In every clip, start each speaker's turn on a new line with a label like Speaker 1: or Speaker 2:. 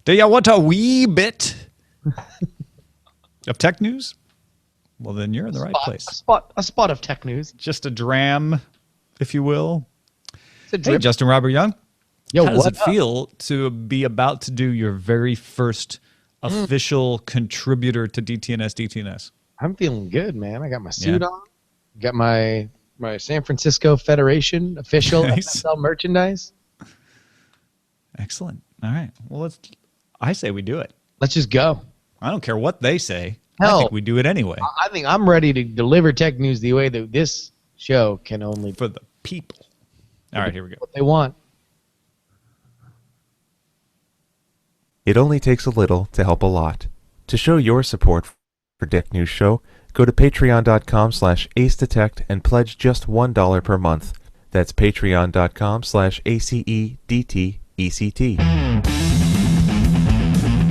Speaker 1: Do you want a wee bit of tech news? Well, then you're in the right place.
Speaker 2: A spot of tech news.
Speaker 1: Just a dram, if you will.
Speaker 2: Hey,
Speaker 1: Justin Robert Young.
Speaker 2: Yo,
Speaker 1: how does it feel to be about to do your very first official contributor to DTNS?
Speaker 2: I'm feeling good, man. I got my suit on. Got my San Francisco Federation official FSL merchandise.
Speaker 1: Excellent. All right. Well, I say we do it.
Speaker 2: Let's just go.
Speaker 1: I don't care what they say.
Speaker 2: Hell,
Speaker 1: I think we do it anyway.
Speaker 2: I think I'm ready to deliver tech news the way that this show can only...
Speaker 1: For the people. All right, here we go.
Speaker 2: What they want.
Speaker 3: It only takes a little to help a lot. To show your support for Dick News Show, go to patreon.com/acedetect and pledge just $1 per month. That's patreon.com/ACEDTECT.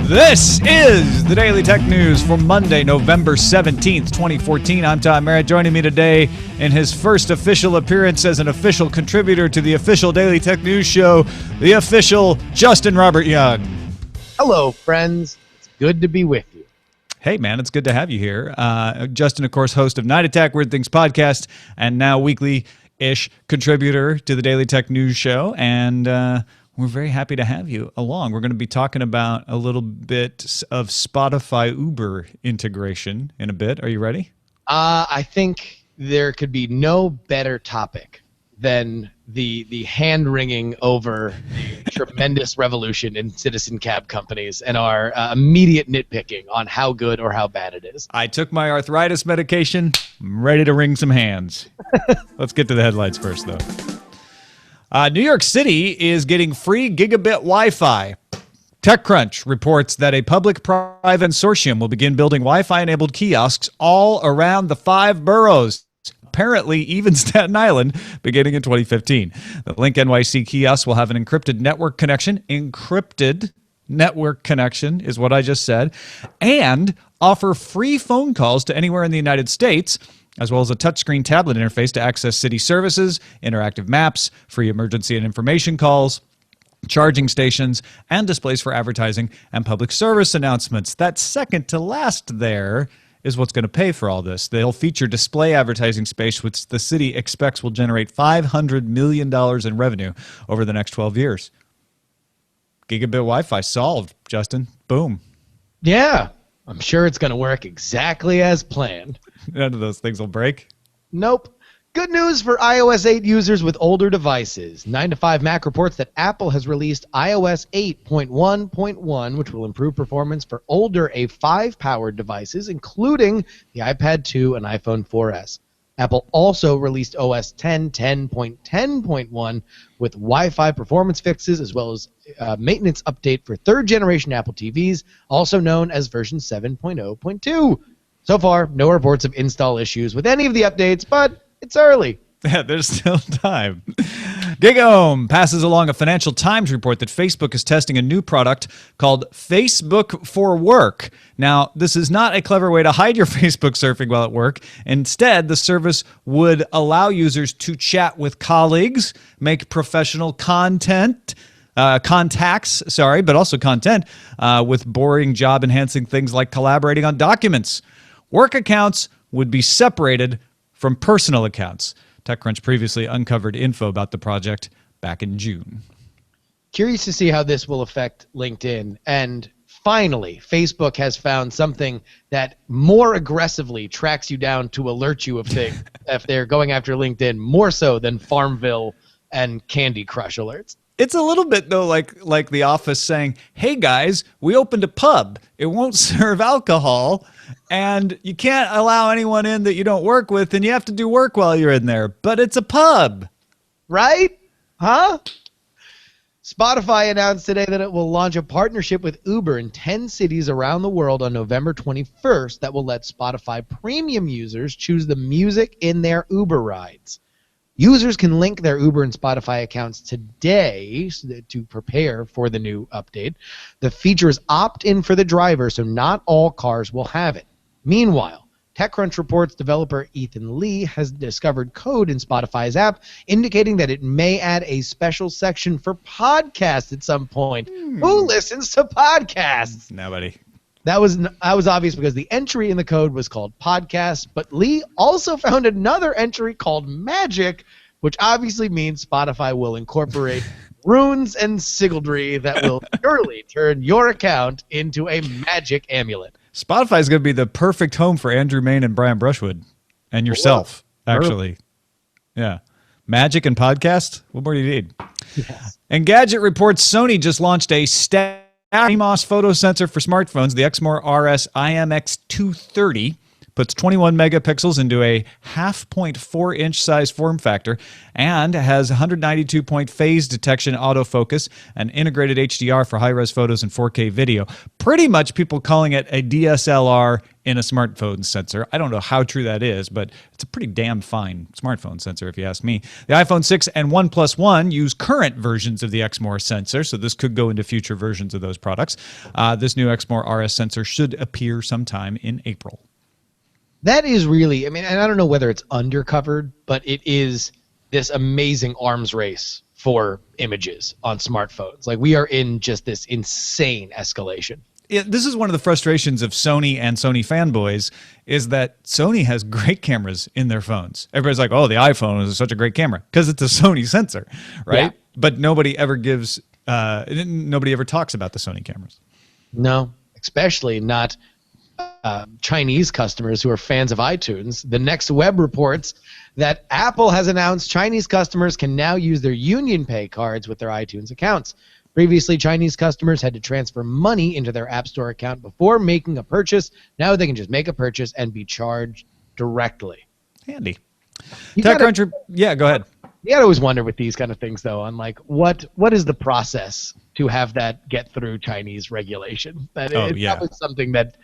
Speaker 1: This is the Daily Tech News for Monday, November 17th, 2014. I'm Tom Merritt. Joining me today in his first official appearance as an official contributor to the official Daily Tech News Show, the official Justin Robert Young.
Speaker 2: Hello, friends. It's good to be with you.
Speaker 1: Hey, man, it's good to have you here. Justin, of course, host of Night Attack, Weird Things podcast, and now weekly-ish contributor to the Daily Tech News Show. And we're very happy to have you along. We're going to be talking about a little bit of Spotify Uber integration in a bit. Are you ready?
Speaker 2: I think there could be no better topic than the hand-wringing over the tremendous revolution in citizen cab companies and our immediate nitpicking on how good or how bad it is.
Speaker 1: I took my arthritis medication. I'm ready to wring some hands. Let's get to the headlines first, though. New York City is getting free gigabit Wi-Fi. TechCrunch reports that a public-private consortium will begin building Wi-Fi-enabled kiosks all around the 5 boroughs. Apparently, even Staten Island, beginning in 2015. The Link NYC kiosk will have an encrypted network connection. Encrypted network connection is what I just said. And offer free phone calls to anywhere in the United States, as well as a touchscreen tablet interface to access city services, interactive maps, free emergency and information calls, charging stations, and displays for advertising and public service announcements. That second to last there is what's going to pay for all this. They'll feature display advertising space, which the city expects will generate $500 million in revenue over the next 12 years. Gigabit Wi-Fi solved, Justin. Boom.
Speaker 2: Yeah, I'm sure it's going to work exactly as planned.
Speaker 1: None of those things will break.
Speaker 2: Nope. Good news for iOS 8 users with older devices. 9to5Mac reports that Apple has released iOS 8.1.1, which will improve performance for older A5-powered devices, including the iPad 2 and iPhone 4S. Apple also released OS X 10.10.1 with Wi-Fi performance fixes, as well as maintenance update for third-generation Apple TVs, also known as version 7.0.2. So far, no reports of install issues with any of the updates, but it's early.
Speaker 1: Yeah, there's still time. GigaOM passes along a Financial Times report that Facebook is testing a new product called Facebook for Work. Now, this is not a clever way to hide your Facebook surfing while at work. Instead, the service would allow users to chat with colleagues, make professional contacts, but also content with boring job-enhancing things like collaborating on documents. Work accounts would be separated from personal accounts. TechCrunch previously uncovered info about the project back in June.
Speaker 2: Curious to see how this will affect LinkedIn. And finally, Facebook has found something that more aggressively tracks you down to alert you of things if they're going after LinkedIn, more so than Farmville and Candy Crush alerts.
Speaker 1: It's a little bit, though, like The Office saying, hey, guys, we opened a pub. It won't serve alcohol, and you can't allow anyone in that you don't work with, and you have to do work while you're in there. But it's a pub.
Speaker 2: Right? Huh? Spotify announced today that it will launch a partnership with Uber in 10 cities around the world on November 21st that will let Spotify premium users choose the music in their Uber rides. Users can link their Uber and Spotify accounts today to prepare for the new update. The feature is opt-in for the driver, so not all cars will have it. Meanwhile, TechCrunch reports developer Ethan Lee has discovered code in Spotify's app indicating that it may add a special section for podcasts at some point. Who listens to podcasts?
Speaker 1: Nobody.
Speaker 2: That was obvious because the entry in the code was called podcast, but Lee also found another entry called magic, which obviously means Spotify will incorporate runes and sigildry that will surely turn your account into a magic amulet.
Speaker 1: Spotify is going to be the perfect home for Andrew Main and Brian Brushwood and yourself, actually. Yeah. Magic and podcast? What more do you need?
Speaker 2: Yes.
Speaker 1: Engadget reports Sony just launched a CMOS photo sensor for smartphones. The Exmor RS IMX230 puts 21 megapixels into a 0.4-inch size form factor and has 192-point phase detection autofocus and integrated HDR for high-res photos and 4K video. Pretty much people calling it a DSLR in a smartphone sensor. I don't know how true that is, but it's a pretty damn fine smartphone sensor if you ask me. The iPhone 6 and OnePlus One use current versions of the Exmor sensor, so this could go into future versions of those products. This new Exmor RS sensor should appear sometime in April.
Speaker 2: That is really, I mean, and I don't know whether it's undercovered, but it is this amazing arms race for images on smartphones. Like, we are in just this insane escalation.
Speaker 1: This is one of the frustrations of Sony and Sony fanboys is that Sony has great cameras in their phones. Everybody's like, oh, the iPhone is such a great camera because it's a Sony sensor, right?
Speaker 2: Yeah.
Speaker 1: But nobody ever talks about the Sony cameras.
Speaker 2: No, especially not Chinese customers who are fans of iTunes. The Next Web reports that Apple has announced Chinese customers can now use their Union Pay cards with their iTunes accounts. Previously, Chinese customers had to transfer money into their App Store account before making a purchase. Now they can just make a purchase and be charged directly.
Speaker 1: Handy.
Speaker 2: Go
Speaker 1: ahead.
Speaker 2: You gotta always wonder with these kind of things, though, on like what is the process to have that get through Chinese regulation? It's probably something that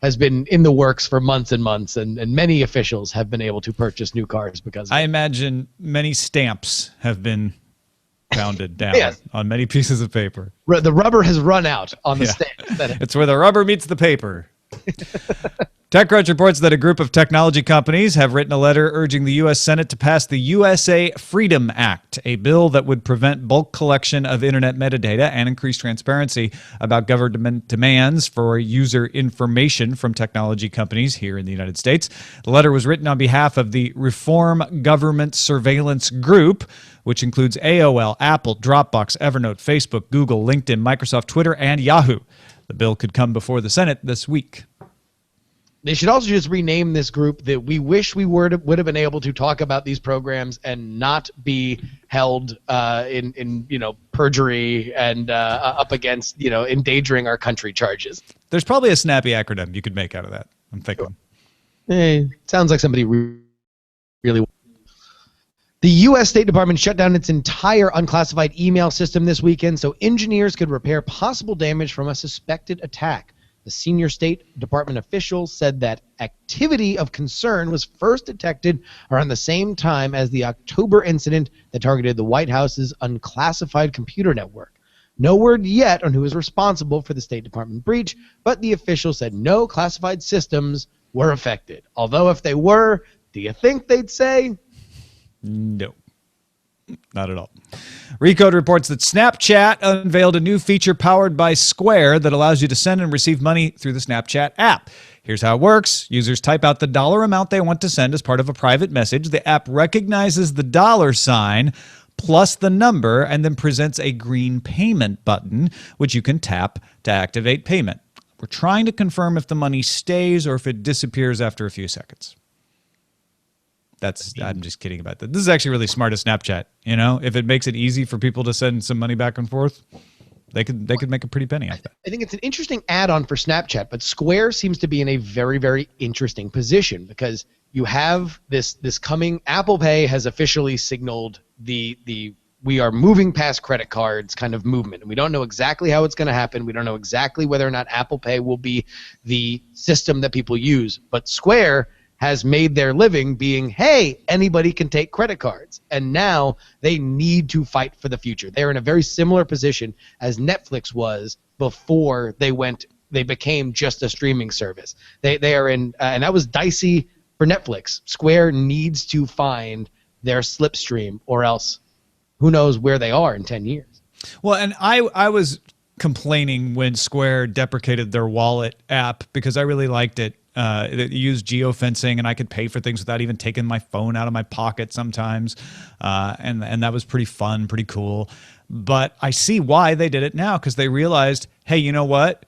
Speaker 2: has been in the works for months and months, and many officials have been able to purchase new cars because of it.
Speaker 1: Imagine many stamps have been pounded down
Speaker 2: Yes.
Speaker 1: on many pieces of paper.
Speaker 2: The rubber has run out on the stamp.
Speaker 1: It's where the rubber meets the paper. TechCrunch reports that a group of technology companies have written a letter urging the U.S. Senate to pass the USA Freedom Act, a bill that would prevent bulk collection of internet metadata and increase transparency about government demands for user information from technology companies here in the United States. The letter was written on behalf of the Reform Government Surveillance Group, which includes AOL, Apple, Dropbox, Evernote, Facebook, Google, LinkedIn, Microsoft, Twitter, and Yahoo. The bill could come before the Senate this week.
Speaker 2: They should also just rename this group that we wish we would have been able to talk about these programs and not be held in perjury and up against endangering our country charges.
Speaker 1: There's probably a snappy acronym you could make out of that, I'm thinking.
Speaker 2: Sounds like somebody really. The U.S. State Department shut down its entire unclassified email system this weekend so engineers could repair possible damage from a suspected attack. The senior State Department official said that activity of concern was first detected around the same time as the October incident that targeted the White House's unclassified computer network. No word yet on who is responsible for the State Department breach, but the official said no classified systems were affected. Although if they were, do you think they'd say?
Speaker 1: No. Not at all. Recode reports that Snapchat unveiled a new feature powered by Square that allows you to send and receive money through the Snapchat app. Here's how it works. Users type out the dollar amount they want to send as part of a private message. The app recognizes the dollar sign plus the number and then presents a green payment button, which you can tap to activate payment. We're trying to confirm if the money stays or if it disappears after a few seconds. I'm just kidding about that. This is actually really smart of Snapchat. If it makes it easy for people to send some money back and forth, they could make a pretty penny off that.
Speaker 2: I think it's an interesting add-on for Snapchat, but Square seems to be in a very, very interesting position because you have this coming. Apple Pay has officially signaled the we are moving past credit cards kind of movement, and we don't know exactly how it's going to happen. We don't know exactly whether or not Apple Pay will be the system that people use, but Square has made their living being, hey, anybody can take credit cards. And now they need to fight for the future. They're in a very similar position as Netflix was before they went they became just a streaming service. They are in, and that was dicey for Netflix. Square needs to find their slipstream, or else who knows where they are in 10 years.
Speaker 1: Well, and I was complaining when Square deprecated their wallet app because I really liked it. It used geofencing, and I could pay for things without even taking my phone out of my pocket sometimes, and that was pretty fun, pretty cool. But I see why they did it now, because they realized, hey, you know what?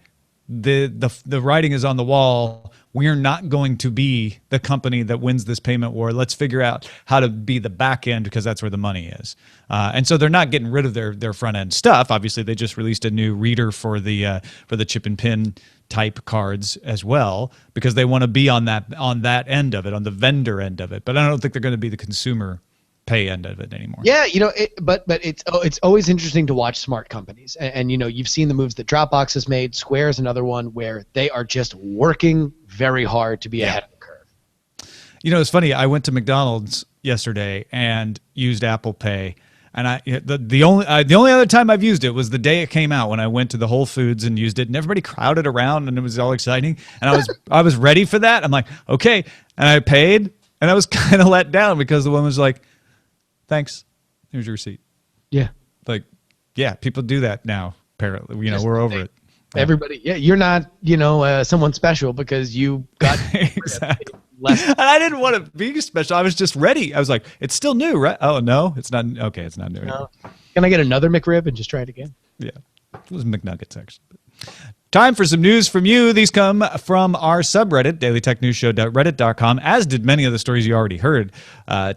Speaker 1: The writing is on the wall. We're not going to be the company that wins this payment war. Let's figure out how to be the back end, because that's where the money is. And so they're not getting rid of their front end stuff. Obviously, they just released a new reader for the chip and pin type cards as well, because they want to be on that end of it, on the vendor end of it. But I don't think they're going to be the consumer pay end of it anymore.
Speaker 2: Yeah, but it's always interesting to watch smart companies, and you've seen the moves that Dropbox has made. Square is another one where they are just working very hard to be ahead of the curve.
Speaker 1: It's funny. I went to McDonald's yesterday and used Apple Pay, and the only other time I've used it was the day it came out, when I went to the Whole Foods and used it, and everybody crowded around and it was all exciting, and I was ready for that. I'm like, okay, and I paid, and I was kind of let down because the woman was like, "Thanks, here's your receipt."
Speaker 2: Yeah,
Speaker 1: like, yeah, people do that now. Apparently, we're over it.
Speaker 2: Everybody, you're not, someone special because you got
Speaker 1: exactly. And I didn't want to be special. I was just ready. I was like, it's still new, right? Oh, no, it's not. Okay, it's not new anymore.
Speaker 2: Can I get another McRib and just try it again?
Speaker 1: Yeah, it was McNuggets, actually. Time for some news from you. These come from our subreddit, dailytechnewsshow.reddit.com, as did many of the stories you already heard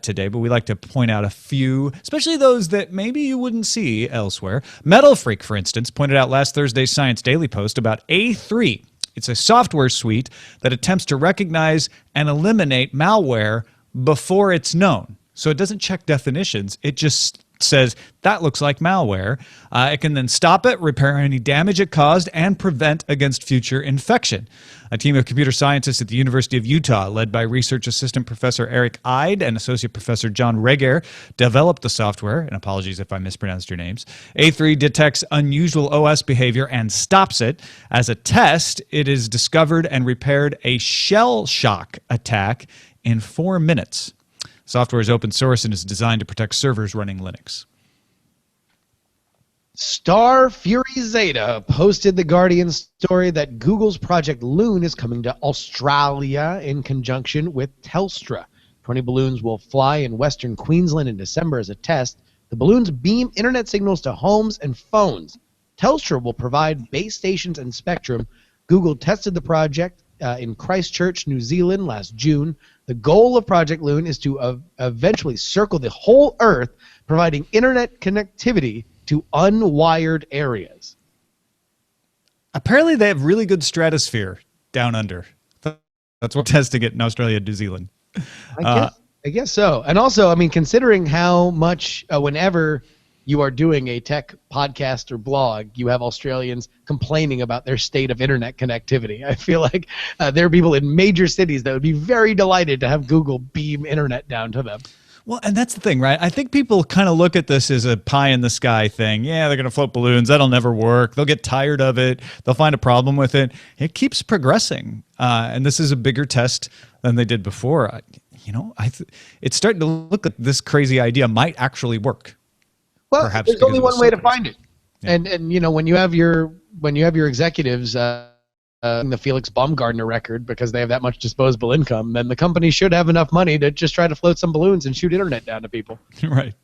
Speaker 1: today, but we like to point out a few, especially those that maybe you wouldn't see elsewhere. Metal Freak, for instance, pointed out last Thursday's Science Daily post about A3. It's a software suite that attempts to recognize and eliminate malware before it's known. So it doesn't check definitions. It just says, that looks like malware. It can then stop it, repair any damage it caused, and prevent against future infection. A team of computer scientists at the University of Utah, led by research assistant Professor Eric Eide and associate Professor John Reger, developed the software, and apologies if I mispronounced your names. A3 detects unusual OS behavior and stops it. As a test, it has discovered and repaired a shell shock attack in 4 minutes. Software is open source and is designed to protect servers running Linux.
Speaker 2: Star Fury Zeta posted the Guardian story that Google's Project Loon is coming to Australia in conjunction with Telstra. 20 balloons will fly in Western Queensland in December as a test. The balloons beam internet signals to homes and phones. Telstra will provide base stations and spectrum. Google tested the project in Christchurch, New Zealand last June. The goal of Project Loon is to eventually circle the whole Earth, providing internet connectivity to unwired areas.
Speaker 1: Apparently they have really good stratosphere down under. That's what testing it in Australia and New Zealand.
Speaker 2: I guess so. And also, I mean, considering how much whenever you are doing a tech podcast or blog, you have Australians complaining about their state of internet connectivity. I feel like there are people in major cities that would be very delighted to have Google beam internet down to them.
Speaker 1: Well, and that's the thing, right? I think people kind of look at this as a pie in the sky thing. Yeah, they're going to float balloons. That'll never work. They'll get tired of it. They'll find a problem with it. It keeps progressing. And this is a bigger test than they did before. It's starting to look like this crazy idea might actually work.
Speaker 2: Well,
Speaker 1: Perhaps
Speaker 2: there's only one way to find it.
Speaker 1: Yeah.
Speaker 2: And when you have your executives the Felix Baumgartner record because they have that much disposable income, then the company should have enough money to just try to float some balloons and shoot internet down to people.
Speaker 1: Right.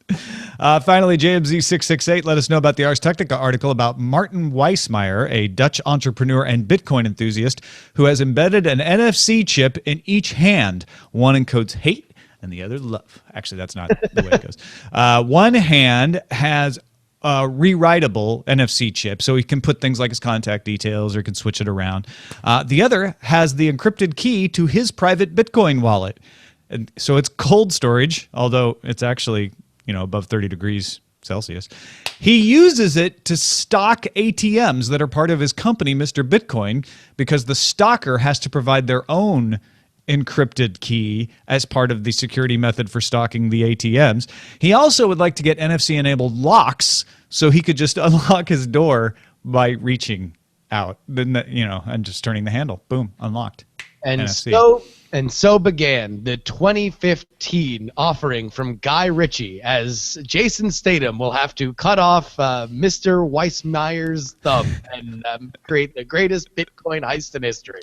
Speaker 1: Finally, JMZ668 let us know about the Ars Technica article about Martin Weissmeyer, a Dutch entrepreneur and Bitcoin enthusiast who has embedded an NFC chip in each hand. One encodes hate and the other love. Actually, that's not the way it goes. One hand has a rewritable NFC chip, so he can put things like his contact details or can switch it around. The other has the encrypted key to his private Bitcoin wallet. And so it's cold storage, although it's actually above 30 degrees Celsius. He uses it to stock ATMs that are part of his company, Mr. Bitcoin, because the stocker has to provide their own encrypted key as part of the security method for stocking the ATMs. He also would like to get NFC-enabled locks so he could just unlock his door by reaching out. Then and just turning the handle, boom, unlocked.
Speaker 2: And
Speaker 1: NFC.
Speaker 2: so began the 2015 offering from Guy Ritchie, as Jason Statham will have to cut off Mr. Weissmeyer's thumb and create the greatest Bitcoin heist in history.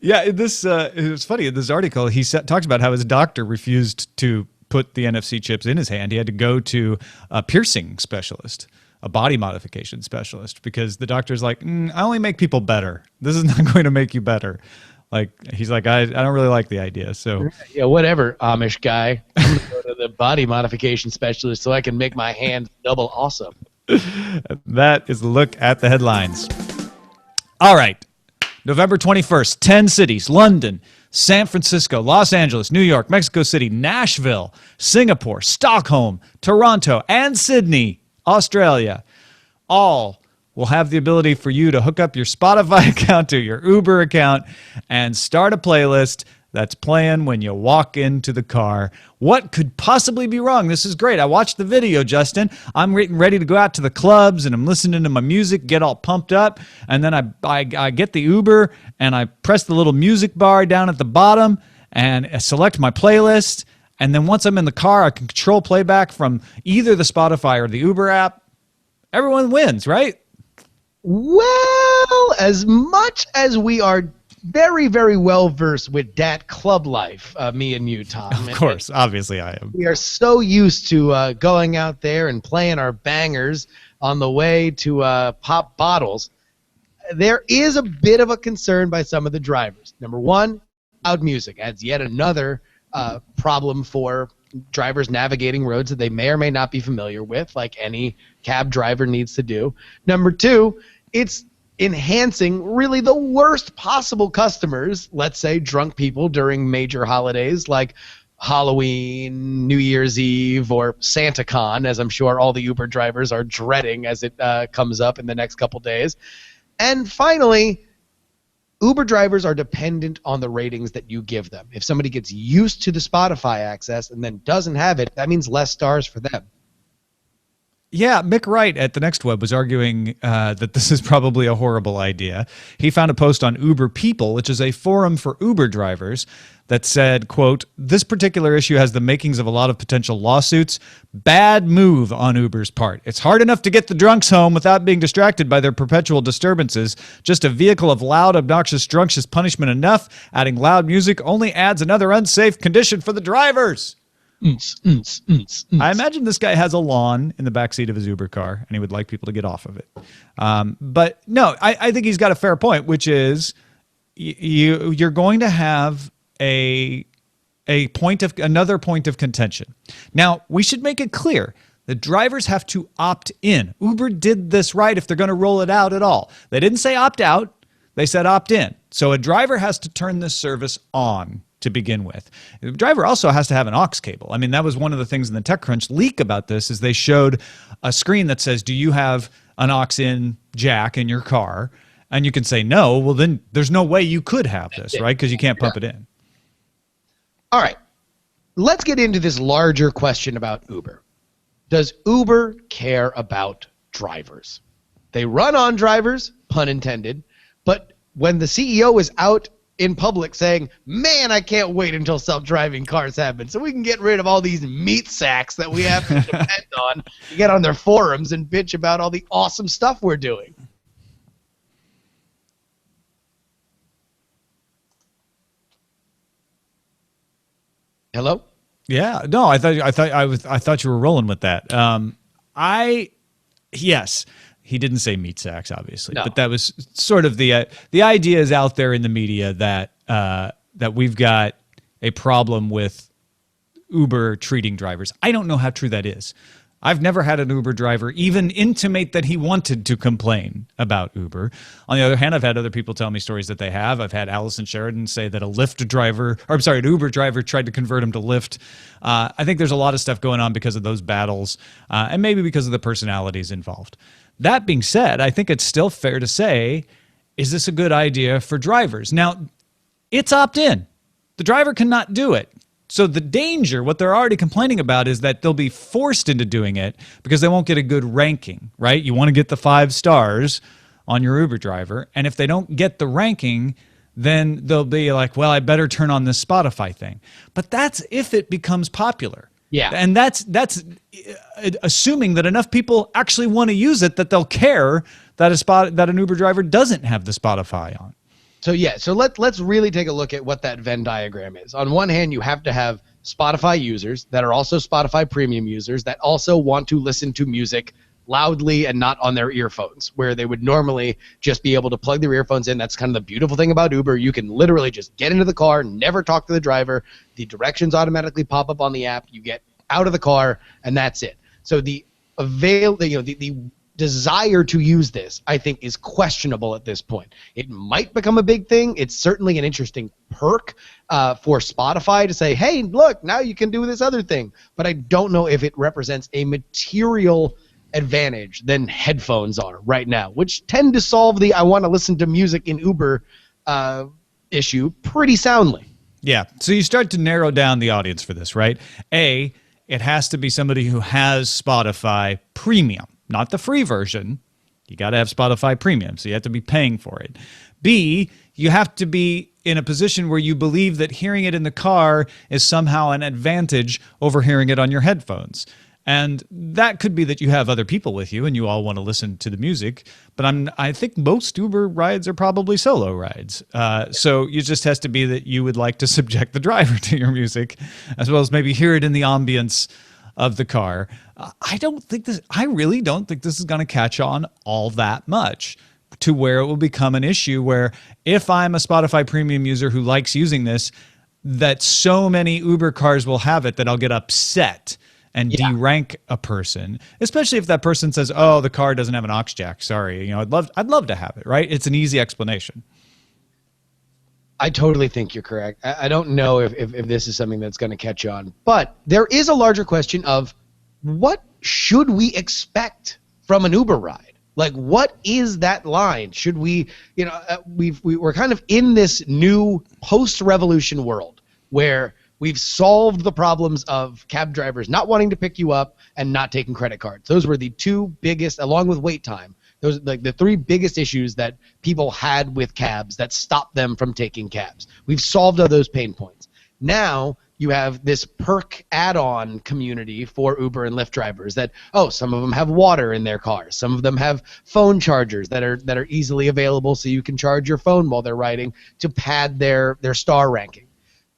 Speaker 1: Yeah, it was funny. In this article, he talks about how his doctor refused to put the NFC chips in his hand. He had to go to a piercing specialist, a body modification specialist, because the doctor's like, I only make people better. This is not going to make you better. Like, he's like, I don't really like the idea. So
Speaker 2: yeah, whatever, Amish guy. I'm gonna go to the body modification specialist so I can make my hands double awesome.
Speaker 1: That is a look at the headlines. All right. November 21st, 10 cities: London, San Francisco, Los Angeles, New York, Mexico City, Nashville, Singapore, Stockholm, Toronto, and Sydney, Australia. All will have the ability for you to hook up your Spotify account to your Uber account and start a playlist that's playing when you walk into the car. What could possibly be wrong? This is great. I watched the video, Justin. I'm getting ready to go out to the clubs, and I'm listening to my music, get all pumped up, and then I get the Uber, and I press the little music bar down at the bottom, and I select my playlist, and then once I'm in the car, I can control playback from either the Spotify or the Uber app. Everyone wins, right?
Speaker 2: Well, as much as we are very, very well versed with that club life, me and you, Tom.
Speaker 1: Of course, obviously I am.
Speaker 2: We are so used to going out there and playing our bangers on the way to pop bottles. There is a bit of a concern by some of the drivers. Number one, loud music adds yet another problem for drivers navigating roads that they may or may not be familiar with, like any cab driver needs to do. Number two, it's enhancing really the worst possible customers, let's say drunk people during major holidays like Halloween, New Year's Eve, or SantaCon, as I'm sure all the Uber drivers are dreading as it comes up in the next couple days. And finally, Uber drivers are dependent on the ratings that you give them. If somebody gets used to the Spotify access and then doesn't have it, that means less stars for them.
Speaker 1: Yeah, Mick Wright at The Next Web was arguing that this is probably a horrible idea. He found a post on Uber People, which is a forum for Uber drivers, that said, quote, "This particular issue has the makings of a lot of potential lawsuits. Bad move on Uber's part. It's hard enough to get the drunks home without being distracted by their perpetual disturbances. Just a vehicle of loud, obnoxious drunks is punishment enough. Adding loud music only adds another unsafe condition for the drivers." I imagine this guy has a lawn in the backseat of his Uber car, and he would like people to get off of it. But no, I think he's got a fair point, which is you're going to have another point of contention. Now, we should make it clear the drivers have to opt in. Uber did this right if they're going to roll it out at all. They didn't say opt out. They said opt in. So a driver has to turn this service on to begin with. The driver also has to have an aux cable. I mean, that was one of the things in the TechCrunch leak about this, is they showed a screen that says, do you have an aux-in jack in your car? And you can say no. Well, then there's no way you could have this, right? Because you can't pump it in.
Speaker 2: All right. Let's get into this larger question about Uber. Does Uber care about drivers? They run on drivers, pun intended, but when the CEO is out in public saying, man, I can't wait until self-driving cars happen so we can get rid of all these meat sacks that we have to depend on to get on their forums and bitch about all the awesome stuff we're doing. Hello?
Speaker 1: Yeah, no, I thought you were rolling with that. Yes, he didn't say meat sacks, obviously,
Speaker 2: No.
Speaker 1: but that was sort of the idea is out there in the media that that we've got a problem with Uber treating drivers. I don't know how true that is. I've never had an Uber driver even intimate that he wanted to complain about Uber. On the other hand, I've had other people tell me stories that they have. I've had Allison Sheridan say that an Uber driver tried to convert him to Lyft. I think there's a lot of stuff going on because of those battles, and maybe because of the personalities involved. That being said, I think it's still fair to say, is this a good idea for drivers? Now, it's opt-in. The driver cannot do it. So the danger, what they're already complaining about, is that they'll be forced into doing it because they won't get a good ranking, right? You want to get the 5 stars on your Uber driver. And if they don't get the ranking, then they'll be like, well, I better turn on this Spotify thing. But that's if it becomes popular.
Speaker 2: Yeah.
Speaker 1: And that's assuming that enough people actually want to use it that they'll care that an Uber driver doesn't have the Spotify on.
Speaker 2: So yeah, so let's really take a look at what that Venn diagram is. On one hand, you have to have Spotify users that are also Spotify premium users that also want to listen to music loudly and not on their earphones, where they would normally just be able to plug their earphones in. That's kind of the beautiful thing about Uber. You can literally just get into the car, never talk to the driver. The directions automatically pop up on the app. You get out of the car, and that's it. So the desire to use this, I think, is questionable at this point. It might become a big thing. It's certainly an interesting perk for Spotify to say, hey, look, now you can do this other thing. But I don't know if it represents a material advantage than headphones are right now, which tend to solve the I want to listen to music in Uber issue pretty soundly.
Speaker 1: Yeah. So you start to narrow down the audience for this, right? A, it has to be somebody who has Spotify Premium, not the free version. You got to have Spotify Premium, so you have to be paying for it. B, you have to be in a position where you believe that hearing it in the car is somehow an advantage over hearing it on your headphones. And that could be that you have other people with you and you all want to listen to the music. But I think most Uber rides are probably solo rides. So it just has to be that you would like to subject the driver to your music, as well as maybe hear it in the ambience of the car. I really don't think this is going to catch on all that much to where it will become an issue where if I'm a Spotify Premium user who likes using this, that so many Uber cars will have it that I'll get upset and derank a person, especially if that person says, "Oh, the car doesn't have an aux jack. Sorry, I'd love to have it." Right? It's an easy explanation.
Speaker 2: I totally think you're correct. I don't know if this is something that's going to catch on, but there is a larger question of what should we expect from an Uber ride? Like, what is that line? Should we, we're kind of in this new post-revolution world where we've solved the problems of cab drivers not wanting to pick you up and not taking credit cards. Those were the two biggest, along with wait time. Those are like the three biggest issues that people had with cabs that stopped them from taking cabs. We've solved all those pain points. Now you have this perk add-on community for Uber and Lyft drivers that, some of them have water in their cars. Some of them have phone chargers that are easily available so you can charge your phone while they're riding to pad their star ranking.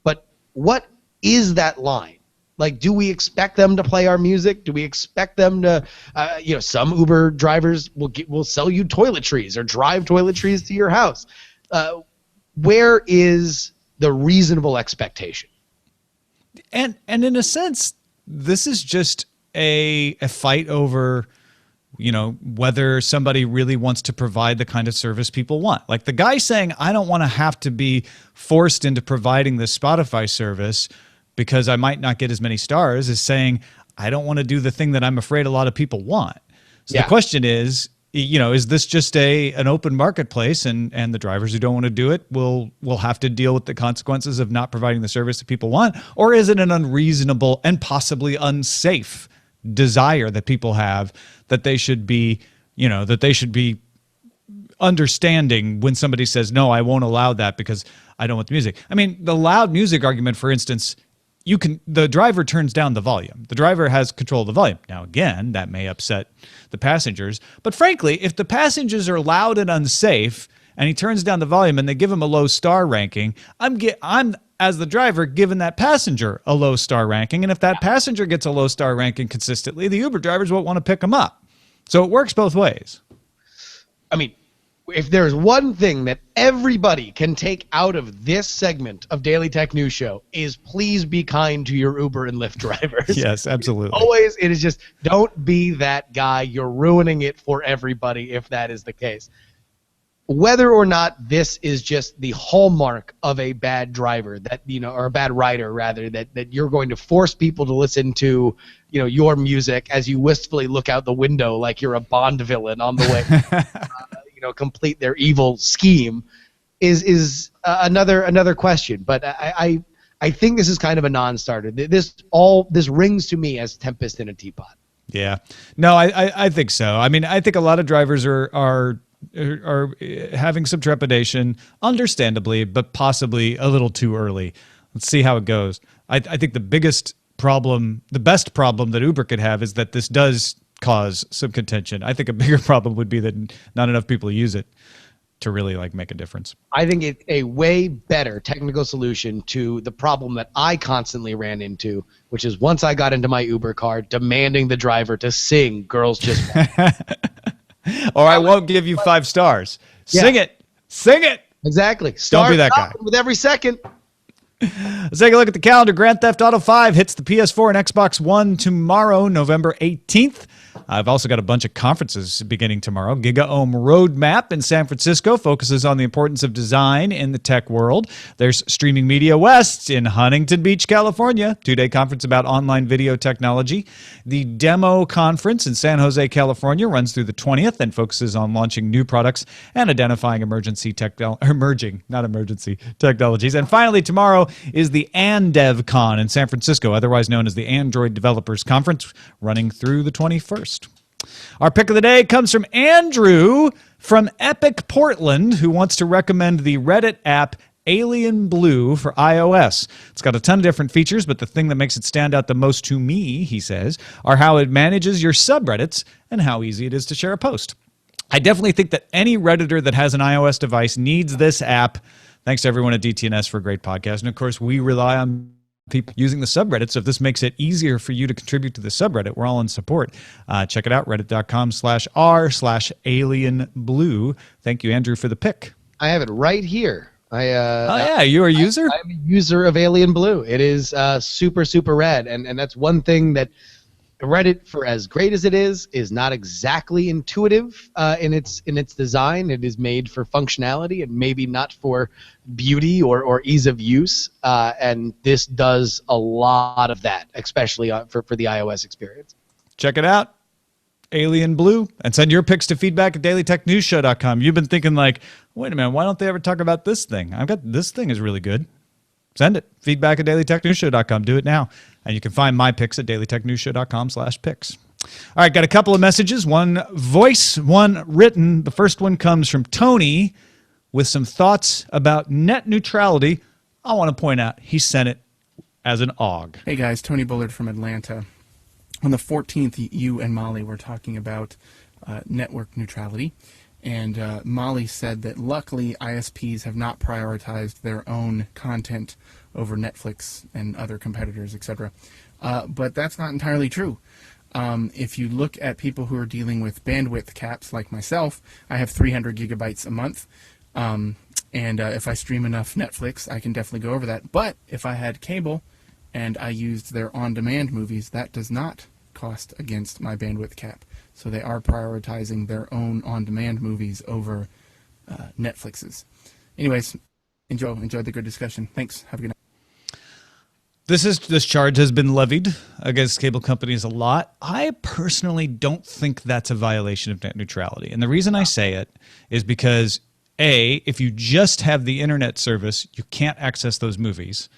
Speaker 2: But what is that line? Like, do we expect them to play our music? Do we expect them to, some Uber drivers will sell you toiletries or drive toiletries to your house. Where is the reasonable expectation?
Speaker 1: And in a sense, this is just a fight over, whether somebody really wants to provide the kind of service people want. Like the guy saying, I don't want to have to be forced into providing this Spotify service because I might not get as many stars, is saying, I don't want to do the thing that I'm afraid a lot of people want. So the question is, is this just an open marketplace and the drivers who don't want to do it will have to deal with the consequences of not providing the service that people want? Or is it an unreasonable and possibly unsafe desire that people have that they should be, understanding when somebody says, no, I won't allow that because I don't want the music. I mean, the loud music argument, for instance, the driver turns down the volume. The driver has control of the volume. Now, again, that may upset the passengers. But frankly, if the passengers are loud and unsafe and he turns down the volume and they give him a low star ranking, I'm as the driver, giving that passenger a low star ranking. And if that passenger gets a low star ranking consistently, the Uber drivers won't want to pick him up. So it works both ways.
Speaker 2: I mean, if there's one thing that everybody can take out of this segment of Daily Tech News Show is please be kind to your Uber and Lyft drivers.
Speaker 1: Yes, absolutely.
Speaker 2: Always, it is just don't be that guy. You're ruining it for everybody if that is the case. Whether or not this is just the hallmark of a bad driver or a bad rider rather, that you're going to force people to listen to, your music as you wistfully look out the window like you're a Bond villain on the way. Complete their evil scheme is another question. But I think this is kind of a non-starter. This rings to me as Tempest in a Teapot.
Speaker 1: Yeah, no, I think so. I mean, I think a lot of drivers are are having some trepidation, understandably, but possibly a little too early. Let's see how it goes. I think the best problem that Uber could have is that this does cause some contention. I think a bigger problem would be that not enough people use it to really like make a difference.
Speaker 2: I think it's a way better technical solution to the problem that I constantly ran into, which is once I got into my Uber car, demanding the driver to sing "Girls Just Want."
Speaker 1: Or I won't give you 5 stars. Sing it. Sing it.
Speaker 2: Exactly.
Speaker 1: Don't be that guy.
Speaker 2: With every second.
Speaker 1: Let's take a look at the calendar. Grand Theft Auto 5 hits the PS4 and Xbox One tomorrow, November 18th. I've also got a bunch of conferences beginning tomorrow. GigaOM Roadmap in San Francisco focuses on the importance of design in the tech world. There's Streaming Media West in Huntington Beach, California, 2-day conference about online video technology. The Demo Conference in San Jose, California runs through the 20th and focuses on launching new products and identifying emerging technologies. And finally, tomorrow is the AndevCon in San Francisco, otherwise known as the Android Developers Conference, running through the 21st. Our pick of the day comes from Andrew from Epic Portland, who wants to recommend the Reddit app Alien Blue for iOS. It's got a ton of different features, but the thing that makes it stand out the most to me, he says, are how it manages your subreddits and how easy it is to share a post. I definitely think that any Redditor that has an iOS device needs this app. Thanks to everyone at DTNS for a great podcast. And of course, we rely on people using the subreddit. So if this makes it easier for you to contribute to the subreddit, we're all in support. Check it out, reddit.com/r/alienblue. Thank you, Andrew, for the pick.
Speaker 2: I have it right here.
Speaker 1: You're a user?
Speaker 2: I'm a user of Alien Blue. It is super, super rad. And that's one thing that Reddit, for as great as it is not exactly intuitive in its design. It is made for functionality and maybe not for beauty or ease of use. And this does a lot of that, especially for the iOS experience.
Speaker 1: Check it out, Alien Blue, and send your picks to feedback@dailytechnewsshow.com. You've been thinking like, wait a minute, why don't they ever talk about this thing? I've got this thing is really good. Send it. Feedback@dailytechnewsshow.com. Do it now. And you can find my picks at dailytechnewsshow.com/picks. All right, got a couple of messages. One voice, one written. The first one comes from Tony with some thoughts about net neutrality. I want to point out he sent it as an AUG.
Speaker 4: Hey guys, Tony Bullard from Atlanta. On the 14th, you and Molly were talking about network neutrality. And Molly said that luckily ISPs have not prioritized their own content over Netflix and other competitors, etc. But that's not entirely true. If you look at people who are dealing with bandwidth caps like myself, I have 300 gigabytes a month. And if I stream enough Netflix, I can definitely go over that. But if I had cable and I used their on-demand movies, that does not cost against my bandwidth cap. So they are prioritizing their own on-demand movies over Netflix's. Anyways, enjoy the good discussion. Thanks. Have a good night.
Speaker 1: This charge has been levied against cable companies a lot. I personally don't think that's a violation of net neutrality. And the reason I say it is because, A, if you just have the internet service, you can't access those movies.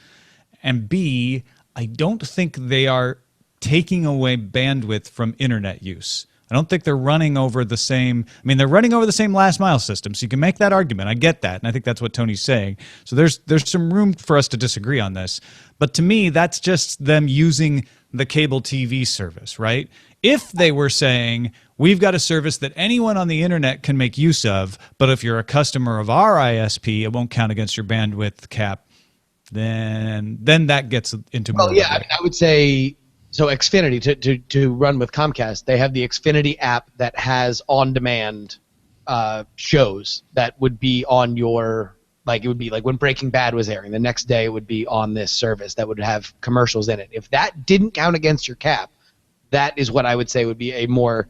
Speaker 1: And B, I don't think they are taking away bandwidth from internet use. I don't think they're running over the same. I mean, they're running over the same last mile system, so you can make that argument. I get that, and I think that's what Tony's saying. So there's some room for us to disagree on this. But to me, that's just them using the cable TV service, right? If they were saying, we've got a service that anyone on the internet can make use of, but if you're a customer of our ISP, it won't count against your bandwidth cap, then that gets into more.
Speaker 2: Well, yeah, I mean, I would say. So Xfinity, to run with Comcast, they have the Xfinity app that has on-demand shows that would be on your, like it would be like when Breaking Bad was airing, the next day it would be on this service that would have commercials in it. If that didn't count against your cap, that is what I would say would be a more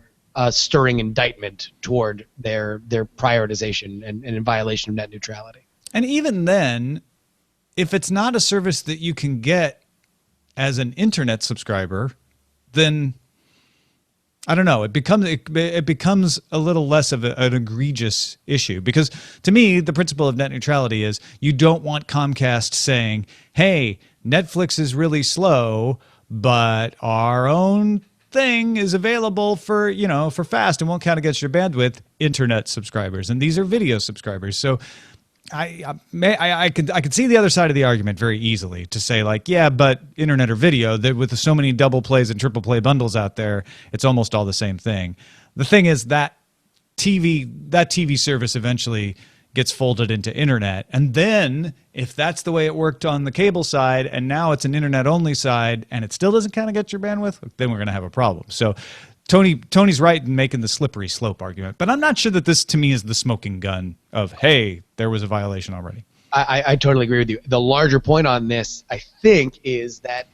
Speaker 2: stirring indictment toward their prioritization and in violation of net neutrality.
Speaker 1: And even then, if it's not a service that you can get as an internet subscriber, then I don't know. It becomes a little less of an egregious issue, because to me, the principle of net neutrality is you don't want Comcast saying, "Hey, Netflix is really slow, but our own thing is available for, for fast and won't count against your bandwidth, internet subscribers. And these are video subscribers. So I could see the other side of the argument very easily to say, like, yeah, but internet or video, with so many double plays and triple play bundles out there, it's almost all the same thing. The thing is that TV service eventually gets folded into internet. And then if that's the way it worked on the cable side and now it's an internet only side and it still doesn't kind of get your bandwidth, then we're going to have a problem. So Tony's right in making the slippery slope argument, but I'm not sure that this to me is the smoking gun of, hey, there was a violation already.
Speaker 2: I totally agree with you. The larger point on this, I think, is that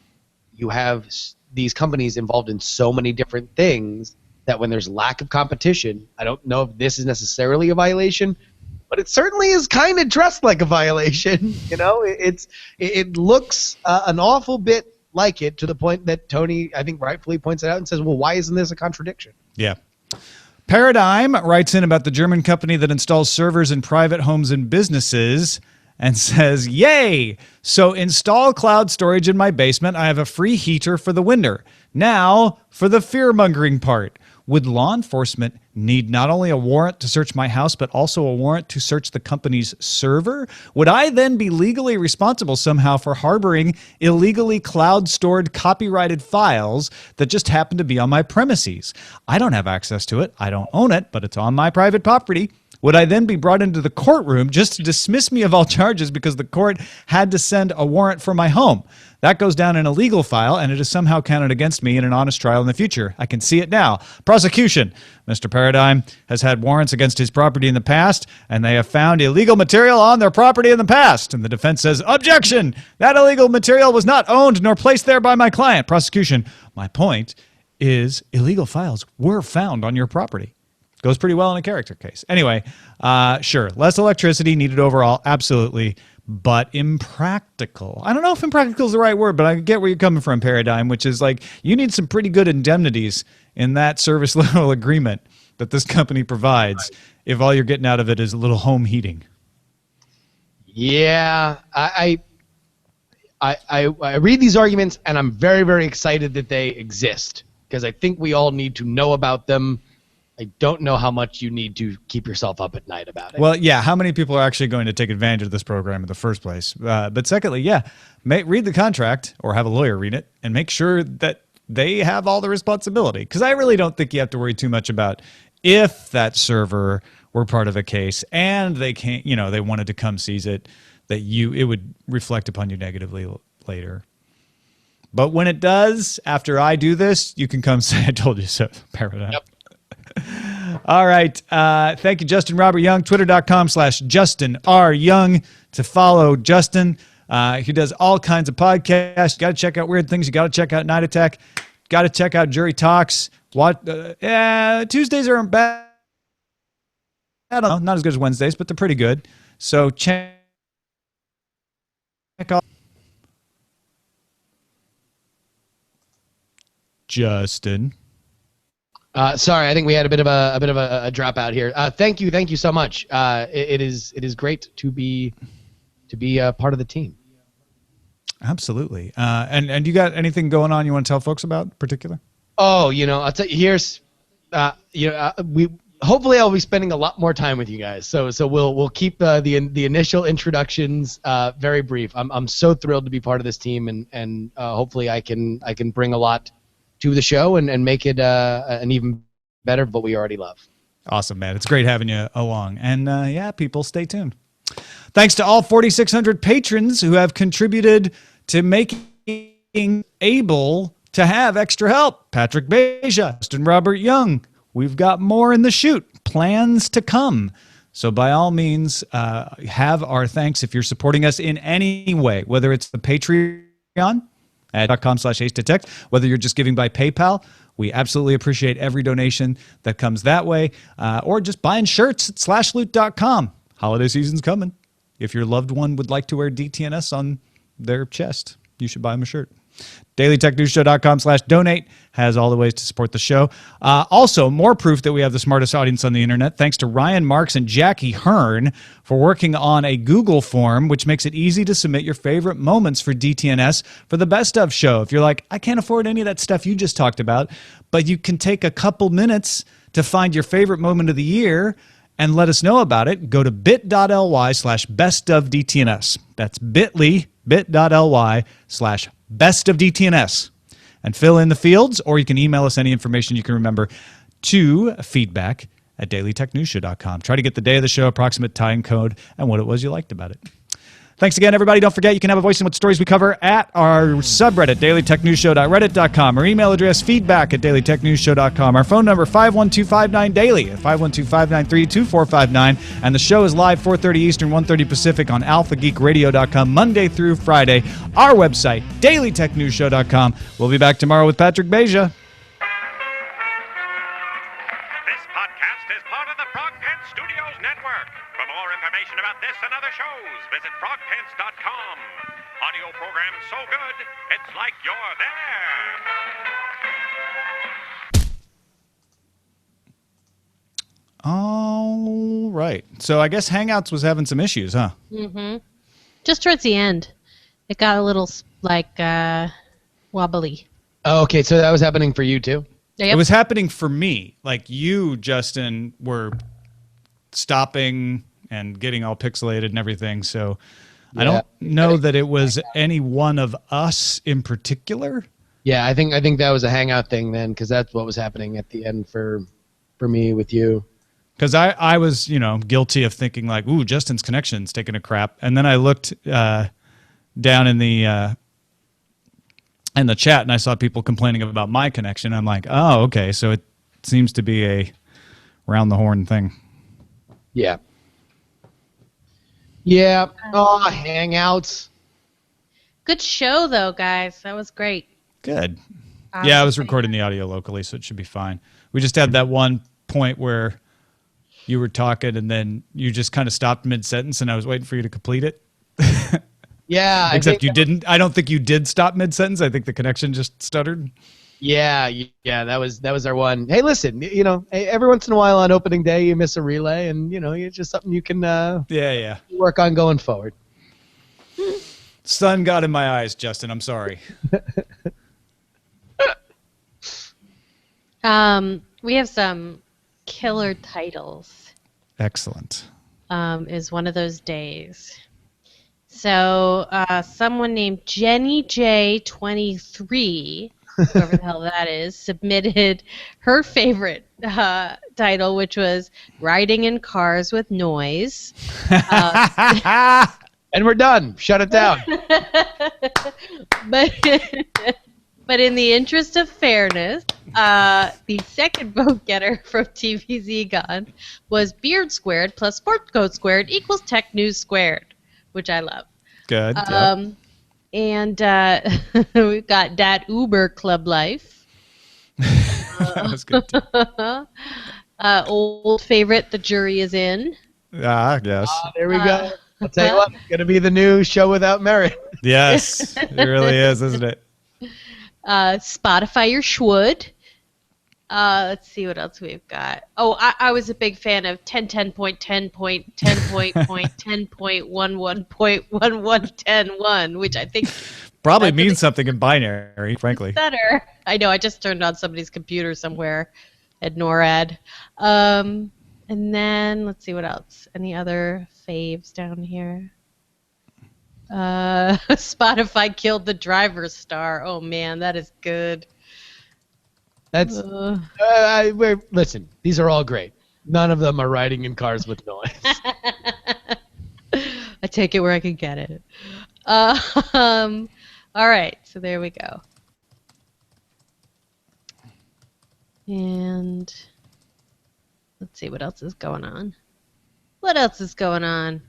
Speaker 2: you have these companies involved in so many different things that when there's lack of competition, I don't know if this is necessarily a violation, but it certainly is kind of dressed like a violation. It looks an awful bit like it, to the point that Tony, I think, rightfully points it out and says, well, why isn't this a contradiction?
Speaker 1: Yeah. Paradigm writes in about the German company that installs servers in private homes and businesses and says, yay! So install cloud storage in my basement. I have a free heater for the winter. Now for the fear-mongering part. Would law enforcement need not only a warrant to search my house, but also a warrant to search the company's server? Would I then be legally responsible somehow for harboring illegally cloud-stored copyrighted files that just happen to be on my premises? I don't have access to it. I don't own it, but it's on my private property. Would I then be brought into the courtroom just to dismiss me of all charges because the court had to send a warrant for my home? That goes down in a legal file, and it is somehow counted against me in an honest trial in the future. I can see it now. Prosecution. Mr. Paradigm has had warrants against his property in the past, and they have found illegal material on their property in the past. And the defense says, objection! That illegal material was not owned nor placed there by my client. Prosecution. My point is illegal files were found on your property. Goes pretty well in a character case. Anyway, sure, less electricity needed overall, absolutely, but impractical. I don't know if impractical is the right word, but I get where you're coming from, Paradigm, which is like you need some pretty good indemnities in that service level agreement that this company provides if all you're getting out of it is a little home heating.
Speaker 2: Yeah, I read these arguments, and I'm very, very excited that they exist because I think we all need to know about them. I don't know how much you need to keep yourself up at night about it.
Speaker 1: Well, yeah, how many people are actually going to take advantage of this program in the first place? But secondly, yeah, read the contract or have a lawyer read it and make sure that they have all the responsibility. Because I really don't think you have to worry too much about if that server were part of a case and they can't, they wanted to come seize it, that it would reflect upon you negatively later. But when it does, after I do this, you can come say, I told you so, Paradigm.
Speaker 2: Yep.
Speaker 1: All right. Thank you, Justin Robert Young. Twitter.com/Justin R. Young to follow Justin. He does all kinds of podcasts. You got to check out Weird Things. You got to check out Night Attack. Got to check out Jury Talks. Tuesdays aren't bad. I don't know. Not as good as Wednesdays, but they're pretty good. So check out Justin.
Speaker 2: Sorry, I think we had a bit of a dropout here. Thank you so much. It is great to be a part of the team.
Speaker 1: Absolutely. And you got anything going on you want to tell folks about in particular?
Speaker 2: Oh, I'll tell you. Here's, we hopefully I'll be spending a lot more time with you guys. So we'll keep the initial introductions very brief. I'm so thrilled to be part of this team, and hopefully I can bring a lot to the show and make it an even better of what we already love.
Speaker 1: Awesome, man. It's great having you along. And people, stay tuned. Thanks to all 4,600 patrons who have contributed to making able to have extra help. Patrick Beja, Justin Robert Young. We've got more in the chute. Plans to come. So by all means, have our thanks if you're supporting us in any way, whether it's the Patreon at .com/AceDetect, whether you're just giving by PayPal. We absolutely appreciate every donation that comes that way, or just buying shirts at slashloot.com. Holiday season's coming. If your loved one would like to wear DTNS on their chest, you should buy them a shirt. DailyTechNewsShow.com/donate has all the ways to support the show. Also, more proof that we have the smartest audience on the internet, thanks to Ryan Marks and Jackie Hearn for working on a Google form, which makes it easy to submit your favorite moments for DTNS for the Best Of show. If you're like, I can't afford any of that stuff you just talked about, but you can take a couple minutes to find your favorite moment of the year and let us know about it, go to bit.ly/bestofdtns. That's bit.ly/bestofdtns. And fill in the fields, or you can email us any information you can remember to feedback@dailytechnewsshow.com. Try to get the day of the show, approximate time code, and what it was you liked about it. Thanks again, everybody. Don't forget, you can have a voice in what stories we cover at our subreddit, dailytechnewsshow.reddit.com. Our email address, feedback@dailytechnewsshow.com. Our phone number, 512-59-DAILY, 512-593-2459. And the show is live 4:30 Eastern, 1:30 Pacific on alphageekradio.com, Monday through Friday. Our website, dailytechnewsshow.com. We'll be back tomorrow with Patrick Beja.
Speaker 5: This podcast is part of the Frog Pants Studios Network. For more information about this and other shows, visit frogpants.com. Audio program so good, it's like you're there.
Speaker 1: All right. So I guess Hangouts was having some issues, huh?
Speaker 6: Mm-hmm. Just towards the end, it got a little wobbly.
Speaker 2: Oh, okay, so that was happening for you too?
Speaker 6: Yep.
Speaker 1: It was happening for me. Like you, Justin, were stopping and getting all pixelated and everything. So I don't know that it was any one of us in particular.
Speaker 2: Yeah, I think that was a Hangout thing then, because that's what was happening at the end for me with you.
Speaker 1: Because I was, guilty of thinking like, ooh, Justin's connection's taking a crap. And then I looked down in the chat and I saw people complaining about my connection. I'm like, oh, okay. So it seems to be a round the horn thing.
Speaker 2: Yeah. Yeah. Oh, Hangouts.
Speaker 6: Good show, though, guys. That was great.
Speaker 1: Good. Yeah, I was recording the audio locally, so it should be fine. We just had that one point where you were talking and then you just kind of stopped mid-sentence and I was waiting for you to complete it.
Speaker 2: Yeah.
Speaker 1: Except you didn't. I don't think you did stop mid-sentence. I think the connection just stuttered.
Speaker 2: Yeah, that was our one. Hey, listen, every once in a while on opening day you miss a relay, and it's just something you can work on going forward.
Speaker 1: Sun got in my eyes, Justin. I'm sorry.
Speaker 6: We have some killer titles.
Speaker 1: Excellent.
Speaker 6: Is one of those days. So someone named Jenny J23, whoever the hell that is, submitted her favorite title, which was Riding in Cars with Noise.
Speaker 2: And we're done. Shut it down.
Speaker 6: But in the interest of fairness, the second vote getter from TVZ Gone was Beard Squared plus Sport Code Squared equals Tech News Squared, which I love.
Speaker 1: Good. Yep.
Speaker 6: And we've got Dat Uber Club Life.
Speaker 1: That was good.
Speaker 6: Old favorite, The Jury Is In.
Speaker 1: Yes.
Speaker 2: There we go. I'll tell you what, it's going to be the new show without merit.
Speaker 1: Yes, it really is, isn't it?
Speaker 6: Spotify Your Schwood. Let's see what else we've got. Oh, I was a big fan of 10.10.10.10.11.11.11.1, which I think
Speaker 1: probably means something in binary, frankly.
Speaker 6: Better. I know. I just turned on somebody's computer somewhere at NORAD. And then let's see what else. Any other faves down here? Spotify killed the driver's star. Oh man, that is good.
Speaker 2: That's listen. These are all great. None of them are riding in cars with noise.
Speaker 6: I take it where I can get it. All right, so there we go. And let's see what else is going on. What else is going on?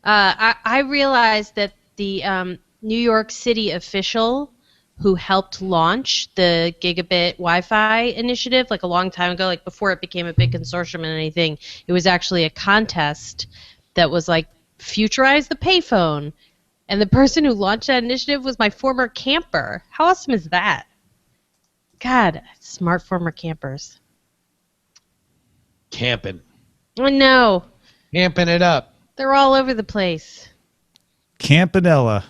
Speaker 6: I realized that the New York City official who helped launch the Gigabit Wi-Fi initiative like a long time ago, like before it became a big consortium and anything, it was actually a contest that was like futurize the payphone. And the person who launched that initiative was my former camper. How awesome is that? God, smart former campers.
Speaker 2: Camping.
Speaker 6: I know.
Speaker 2: Camping it up.
Speaker 6: They're all over the place.
Speaker 1: Campanella.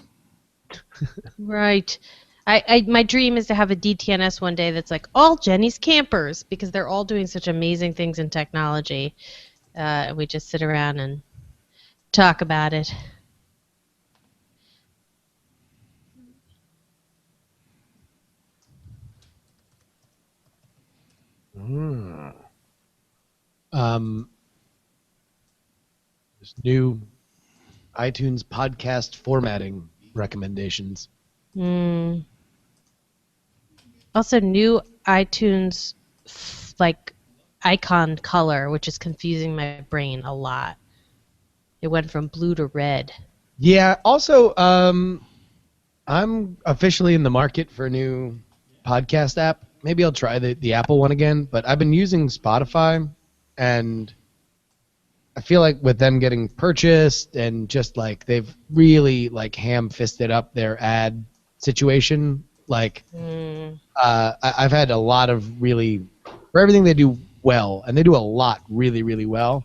Speaker 6: Right. My dream is to have a DTNS one day that's like all Jenny's campers because they're all doing such amazing things in technology. We just sit around and talk about it.
Speaker 2: There's new iTunes podcast formatting recommendations.
Speaker 6: Also, new iTunes like icon color, which is confusing my brain a lot. It went from blue to red.
Speaker 2: Yeah. Also, I'm officially in the market for a new podcast app. Maybe I'll try the Apple one again. But I've been using Spotify, and I feel like with them getting purchased and just like they've really like ham-fisted up their ad situation. Like, I've had a lot of really, for everything they do well, and they do a lot really, really well,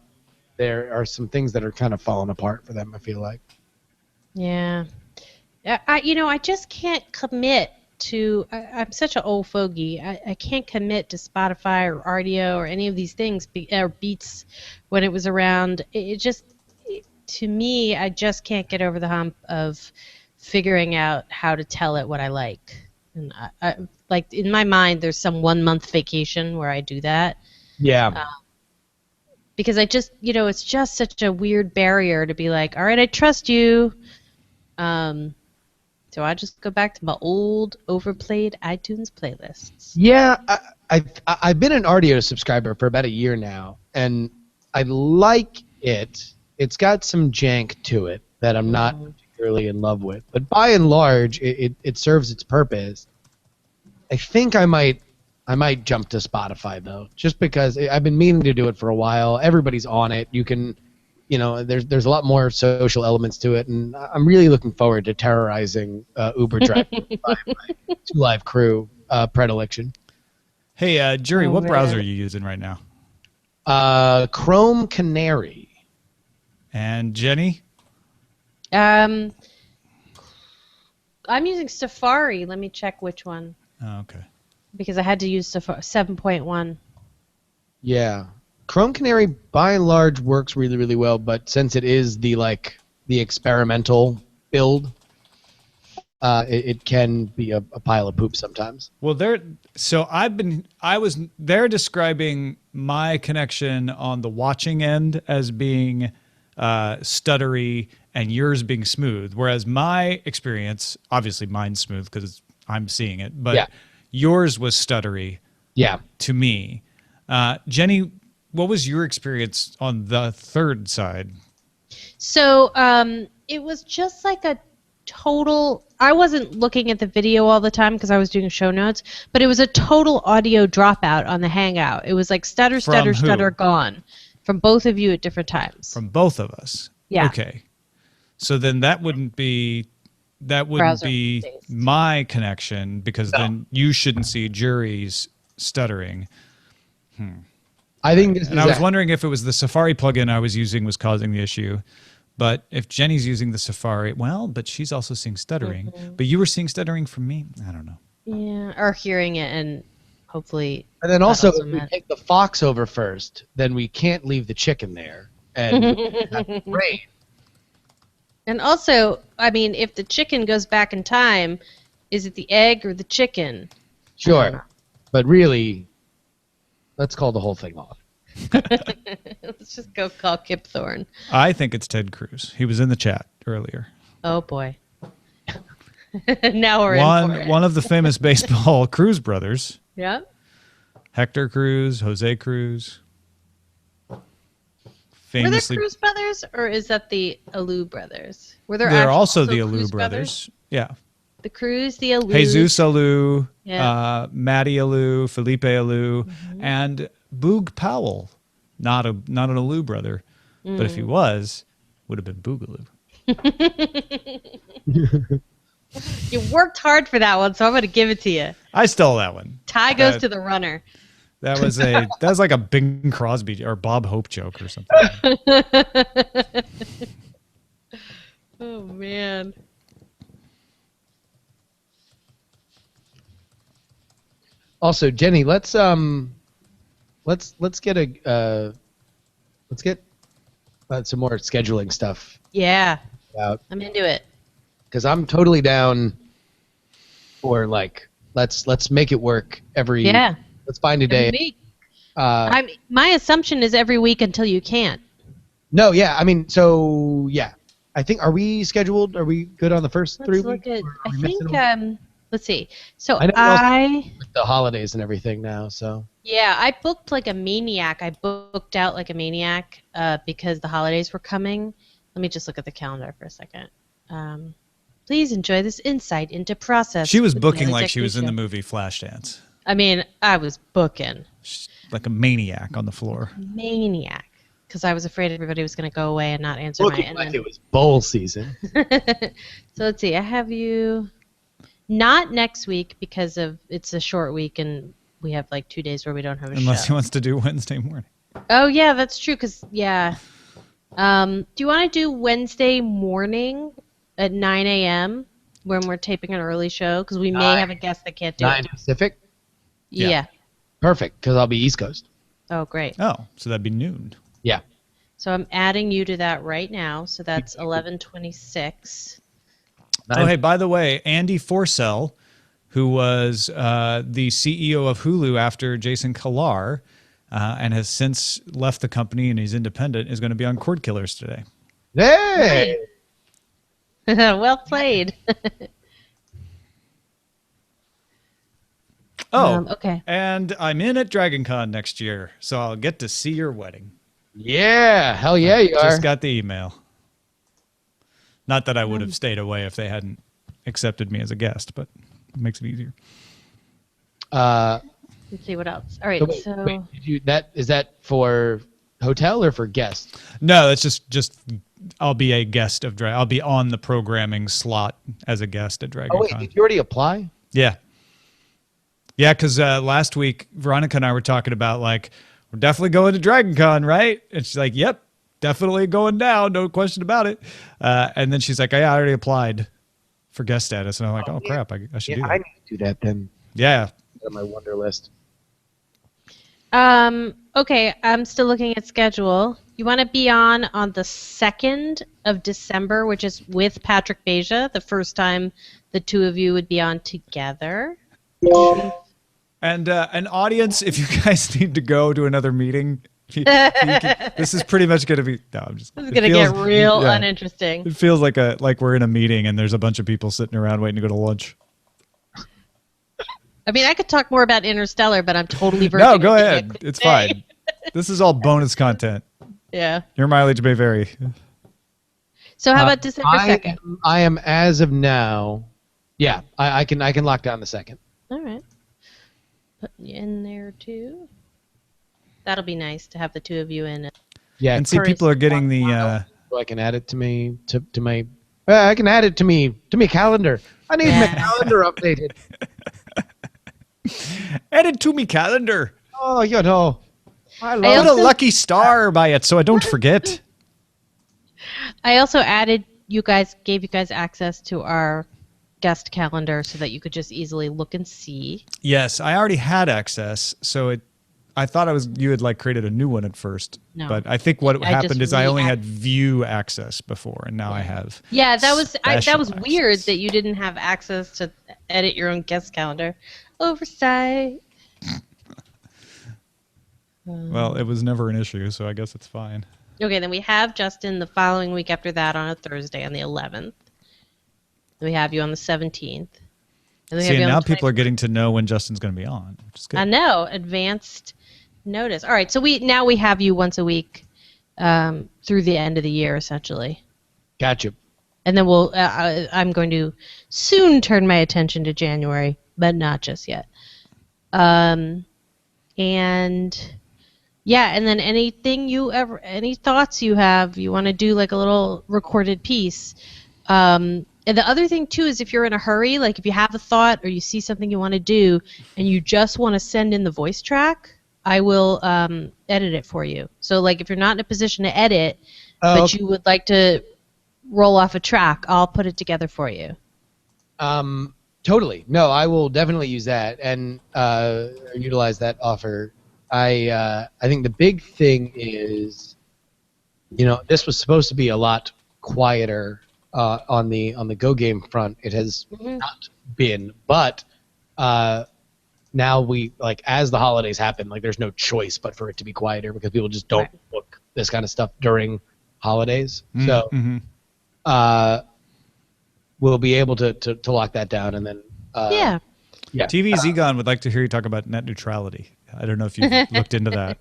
Speaker 2: there are some things that are kind of falling apart for them, I feel like.
Speaker 6: Yeah. I just can't commit to. I'm such an old fogey. I can't commit to Spotify or Rdio or any of these things or Beats when it was around. To me, I just can't get over the hump of figuring out how to tell it what I like. And I like in my mind, there's some 1 month vacation where I do that.
Speaker 2: Yeah.
Speaker 6: Because I just, it's just such a weird barrier to be like, all right, I trust you. So I just go back to my old overplayed iTunes playlists.
Speaker 2: Yeah, I've been an Rdio subscriber for about a year now, and I like it. It's got some jank to it that I'm not particularly in love with, but by and large, it serves its purpose. I think I might jump to Spotify though, just because I've been meaning to do it for a while. Everybody's on it. You can. There's a lot more social elements to it, and I'm really looking forward to terrorizing Uber drivers by my 2Live Crew predilection.
Speaker 1: Hey, Jury, what browser are you using right now?
Speaker 2: Chrome Canary.
Speaker 1: And Jenny?
Speaker 6: I'm using Safari. Let me check which one.
Speaker 1: Oh, okay.
Speaker 6: Because I had to use Safari 7.1.
Speaker 2: Yeah. Chrome Canary, by and large, works really, really well, but since it is the experimental build, it can be a pile of poop sometimes.
Speaker 1: Well, they're describing my connection on the watching end as being stuttery and yours being smooth, whereas my experience, obviously mine's smooth because I'm seeing it, but yours was stuttery.
Speaker 2: Yeah.
Speaker 1: To me, Jenny. What was your experience on the third side?
Speaker 6: So it was just like a total. I wasn't looking at the video all the time because I was doing show notes, but it was a total audio dropout on the Hangout. It was like stutter, stutter, stutter, gone from both of you at different times.
Speaker 1: From both of us.
Speaker 6: Yeah.
Speaker 1: Okay. So then that wouldn't be my connection because then you shouldn't see Jury's stuttering.
Speaker 2: I think
Speaker 1: I was wondering if it was the Safari plugin I was using was causing the issue. But if Jenny's using the Safari, but she's also seeing stuttering. But you were seeing stuttering from me? I don't know.
Speaker 6: Yeah, or hearing it and hopefully.
Speaker 2: And then also if we take the fox over first, then we can't leave the chicken there. And that's great.
Speaker 6: And also, I mean, if the chicken goes back in time, is it the egg or the chicken?
Speaker 2: Sure. But really, let's call the whole thing off.
Speaker 6: Let's just go call Kip Thorne.
Speaker 1: I think it's Ted Cruz. He was in the chat earlier.
Speaker 6: Oh, boy. Now we're in for it.
Speaker 1: One of the famous baseball Cruz brothers.
Speaker 6: Yeah.
Speaker 1: Hector Cruz, Jose Cruz. Famously,
Speaker 6: Were there Cruz brothers, or is that the Alou brothers?
Speaker 1: They're also the Alou brothers. Yeah.
Speaker 6: The Cruz, the Alou.
Speaker 1: Jesus Alou, Matty Alou, Felipe Alou, and Boog Powell. Not an Alou brother, but if he was, would have been Boogaloo.
Speaker 6: You worked hard for that one, so I'm going to give it to you.
Speaker 1: I stole that one.
Speaker 6: Tie goes to the runner.
Speaker 1: That was like a Bing Crosby or Bob Hope joke or something.
Speaker 6: Oh man.
Speaker 2: Also, Jenny, let's get some more scheduling stuff
Speaker 6: Yeah,
Speaker 2: out,
Speaker 6: I'm into it.
Speaker 2: because I'm totally down for like let's make it work every.
Speaker 6: Yeah.
Speaker 2: Let's find a
Speaker 6: Every
Speaker 2: day.
Speaker 6: week.
Speaker 2: Uh,
Speaker 6: My assumption is every week until you can't.
Speaker 2: no, yeah, I mean, so yeah, I think are we scheduled? Are we good on the first
Speaker 6: Let's
Speaker 2: 3
Speaker 6: look
Speaker 2: weeks?
Speaker 6: at.
Speaker 2: or are
Speaker 6: I
Speaker 2: we
Speaker 6: think.
Speaker 2: missing them?
Speaker 6: Let's see. So
Speaker 2: I know
Speaker 6: I.
Speaker 2: with the holidays and everything now. So
Speaker 6: Yeah, I booked like a maniac. I booked out like a maniac because the holidays were coming. Let me just look at the calendar for a second. Please enjoy this insight into process.
Speaker 1: She was
Speaker 6: with
Speaker 1: booking
Speaker 6: Daily
Speaker 1: like she was in the
Speaker 6: Technician.
Speaker 1: movie Flashdance.
Speaker 6: I mean, I was booking
Speaker 1: Like a maniac on the floor.
Speaker 6: maniac because I was afraid everybody was going to go away and not answer my.
Speaker 2: looking
Speaker 6: And
Speaker 2: like
Speaker 6: then,
Speaker 2: it was bowl season.
Speaker 6: so let's see. I have you not next week because of it's a short week and we have like 2 days where we don't have a
Speaker 1: Unless
Speaker 6: show.
Speaker 1: he wants to do Wednesday morning.
Speaker 6: Oh yeah, that's true. Cause yeah. Do you want to do Wednesday morning at 9 a.m. when we're taping an early show? Because we may have a guest that can't do
Speaker 2: 9
Speaker 6: it.
Speaker 2: Pacific.
Speaker 6: Yeah.
Speaker 2: Perfect, because I'll be East Coast.
Speaker 6: Oh great.
Speaker 1: Oh, so that'd be noon.
Speaker 2: Yeah.
Speaker 6: So I'm adding you to that right now. So that's 11:26.
Speaker 1: Oh, hey, by the way, Andy Forcell, who was the CEO of Hulu after Jason Kilar and has since left the company and he's independent, is going to be on Cord Killers today.
Speaker 2: Hey.
Speaker 6: Well played.
Speaker 1: Oh,
Speaker 6: okay.
Speaker 1: and I'm in at DragonCon next year, so I'll get to see your wedding.
Speaker 2: Yeah. Hell yeah, you are.
Speaker 1: Just got the email. Not that I would have stayed away if they hadn't accepted me as a guest, but it makes it easier.
Speaker 6: Let's see what else. All right.
Speaker 2: Wait, is that for hotel or for guests?
Speaker 1: No, it's just I'll be a guest of I'll be on the programming slot as a guest at DragonCon.
Speaker 2: Oh wait, did you already apply?
Speaker 1: Yeah. Yeah, because last week, Veronica and I were talking about, like, we're definitely going to DragonCon, right? And she's like, yep, definitely going down, no question about it. And then she's like, I already applied for guest status. And I'm like, oh, crap, I should do that.
Speaker 2: I need to do that then.
Speaker 1: Yeah.
Speaker 2: On my wonder list.
Speaker 6: Okay, I'm still looking at schedule. You want to be on the 2nd of December, which is with Patrick Beja, the first time the two of you would be on together.
Speaker 1: And an audience, if you guys need to go to another meeting, this is pretty much going to be. No, I'm just.
Speaker 6: This is gonna get real uninteresting.
Speaker 1: It feels like we're in a meeting and there's a bunch of people sitting around waiting to go to lunch.
Speaker 6: I mean, I could talk more about Interstellar, but I'm totally
Speaker 1: No, go ahead. It's fine. This is all bonus content.
Speaker 6: Yeah.
Speaker 1: Your mileage may vary.
Speaker 6: So how about December 2nd?
Speaker 2: I am as of now. Yeah, I can lock down the 2nd.
Speaker 6: All right. Putting you in there too. That'll be nice to have the two of you in.
Speaker 2: Yeah,
Speaker 1: And see, people are getting the.
Speaker 2: so I can add it to me to my. I can add it to me calendar. I need my calendar updated.
Speaker 1: Add it to me calendar.
Speaker 2: Oh, you know, I
Speaker 1: Put
Speaker 2: love.
Speaker 1: a lucky star by it so I don't forget.
Speaker 6: I also gave you guys access to our guest calendar so that you could just easily look and see.
Speaker 1: Yes, I already had access, so I thought you had like created a new one at first.
Speaker 6: No.
Speaker 1: But I think what
Speaker 6: I
Speaker 1: happened
Speaker 6: just
Speaker 1: is I only had view access before, and now I have.
Speaker 6: Yeah, that was
Speaker 1: special
Speaker 6: weird
Speaker 1: access.
Speaker 6: that you didn't have access to edit your own guest calendar. Oversight.
Speaker 1: Well, it was never an issue, so I guess it's fine.
Speaker 6: Okay, then we have Justin the following week after that on a Thursday on the 11th. Then we have you on the 17th. And we have
Speaker 1: See,
Speaker 6: you on
Speaker 1: now
Speaker 6: the
Speaker 1: people are getting to know when Justin's going to be on, which is good.
Speaker 6: I know, advanced notice. All right, so we have you once a week through the end of the year, essentially.
Speaker 2: Gotcha.
Speaker 6: And then I'm going to soon turn my attention to January, but not just yet. And Yeah, and then any thoughts you have, you want to do like a little recorded piece. And the other thing too is if you're in a hurry, like if you have a thought or you see something you want to do and you just want to send in the voice track, I will edit it for you. So like if you're not in a position to edit, but you would like to roll off a track, I'll put it together for you.
Speaker 2: Totally. No, I will definitely use that and utilize that offer. I think the big thing is, this was supposed to be a lot quieter on the Go game front. It has not been, but now we as the holidays happen, there's no choice but for it to be quieter because people just don't book this kind of stuff during holidays. So we'll be able to lock that down and then
Speaker 6: yeah.
Speaker 1: TV's Egon would like to hear you talk about net neutrality. I don't know if you've looked into that.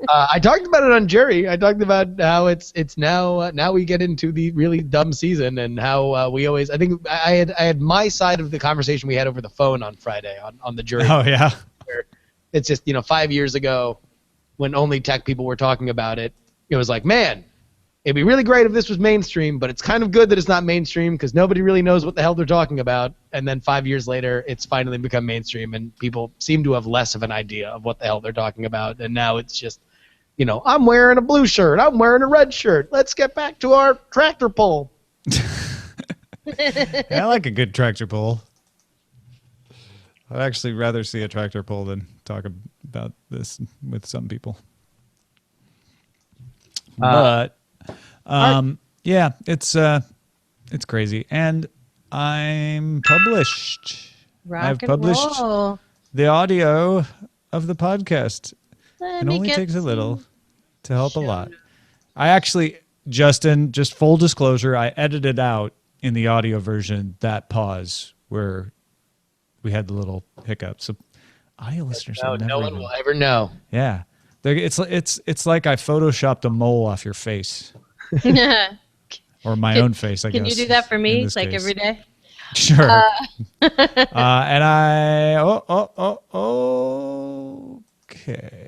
Speaker 2: I talked about it on Jerry. I talked about how it's now we get into the really dumb season and how we always. I think I had my side of the conversation we had over the phone on Friday on the Jury.
Speaker 1: Oh yeah.
Speaker 2: Where it's just 5 years ago, when only tech people were talking about it. It was like, man, it'd be really great if this was mainstream, but it's kind of good that it's not mainstream because nobody really knows what the hell they're talking about. And then 5 years later, it's finally become mainstream, and people seem to have less of an idea of what the hell they're talking about. And now it's just, I'm wearing a blue shirt, I'm wearing a red shirt. Let's get back to our tractor pull.
Speaker 1: Yeah, I like a good tractor pull. I'd actually rather see a tractor pull than talk about this with some people. But yeah, it's crazy, and I'm published. I've published the audio of the podcast. It only takes a little to help a lot. I actually, Justin, just full disclosure, I edited out in the audio version that pause where we had the little hiccup. So audio listeners will never
Speaker 2: no one will ever know.
Speaker 1: Yeah. It's like I photoshopped a mole off your face. Or my own face, I guess.
Speaker 6: Can you do that for me,
Speaker 1: case.
Speaker 6: every day?
Speaker 1: Sure. And okay.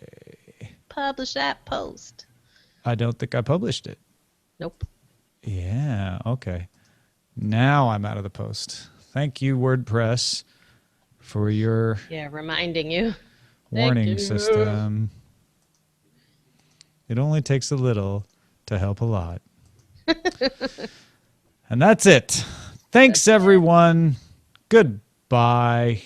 Speaker 6: Publish that post.
Speaker 1: I don't think I published it.
Speaker 6: Nope.
Speaker 1: Yeah, okay. Now I'm out of the post. Thank you, WordPress, for your
Speaker 6: reminding you.
Speaker 1: warning system. It only takes a little to help a lot. And that's it. Thanks, everyone. Goodbye.